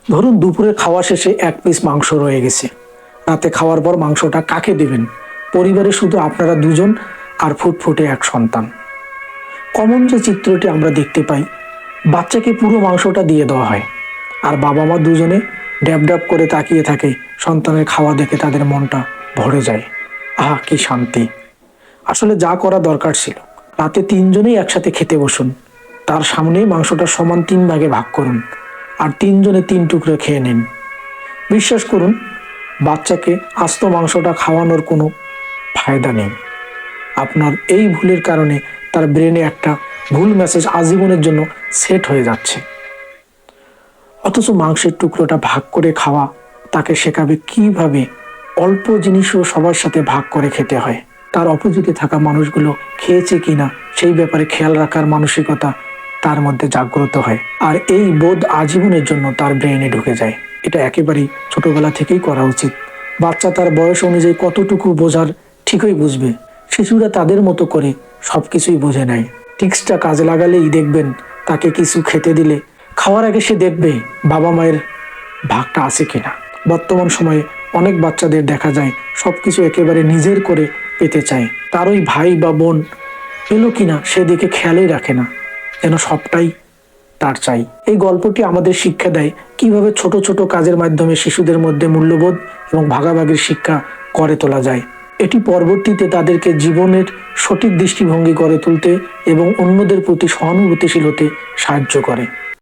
ধরুন দুপুরে খাওয়া শেষে এক পিস মাংস রয়ে গেছে। রাতে খাওয়ার পর মাংসটা কাকে দেবেন? পরিবারে শুধু আপনারা দুজন আর ফুটফুটে এক সন্তান। কমন যে চিত্রটি আমরা দেখতে পাই, বাচ্চাকে পুরো মাংসটা দিয়ে দেওয়া হয় আর বাবা মা দুজনে ড্যাব ড্যাব করে তাকিয়ে থাকে। সন্তানের খাওয়া দেখে তাদের মনটা ভরে যায়। আহা, কি শান্তি! আসলে যা করা দরকার ছিল, রাতে তিনজনেই একসাথে খেতে বসুন, তার সামনেই মাংসটা সমান 3 ভাগে ভাগ করুন আর তিনজনে 3 টুকরো খেয়ে নিন। বিশ্বাস করুন, বাচ্চাকে আস্ত মাংসটা খাওয়ানোর কোনো ফায়দা নেই। আপনার এই ভুলের কারণে তার ব্রেনে একটা ভুল মেসেজ আজীবনের জন্য সেট হয়ে যাচ্ছে। অথচ মাংসের টুকরোটা ভাগ করে খাওয়া তাকে শেখাবে কিভাবে অল্প জিনিসও সবার সাথে ভাগ করে খেতে হয়। তার অপোজিটে থাকা মানুষগুলো খেয়েছে কিনা সেই ব্যাপারে খেয়াল রাখার মানসিকতা তার মধ্যে জাগ্রত হয়, আর এই বোধ আজীবনের জন্য তার ব্রেনে ঢুকে যায়। এটা একেবারেই ছোটবেলা থেকেই করা উচিত। বাচ্চা তার বয়স অনুযায়ী কতটুকু বোঝার ঠিকই বুঝবে। শিশুরা তাদের মতো করে সবকিছুই বুঝে নেয়। টিক্সটা কাজে লাগালেই দেখবেন, তাকে কিছু খেতে দিলে খাওয়ার আগে সে দেখবে বাবা মায়ের ভাগটা আছে কিনা। বর্তমান সময়ে অনেক বাচ্চাদের দেখা যায় সবকিছু একেবারে নিজের করে পেতে চায়। তার ওই ভাই বা বোন পেলো কিনা সেদিকে খেয়ালই রাখে না, যেন সবটাই তার চাই। এই গল্পটি আমাদের শিক্ষা দেয় কিভাবে ছোট ছোট কাজের মাধ্যমে শিশুদের মধ্যে মূল্যবোধ এবং ভাগাভাগির শিক্ষা গড়ে তোলা যায়। এটি পরবর্তীতে তাদেরকে জীবনের সঠিক দৃষ্টিভঙ্গি গড়ে তুলতে এবং অন্যদের প্রতি সহানুভূতিশীল হতে সাহায্য করে।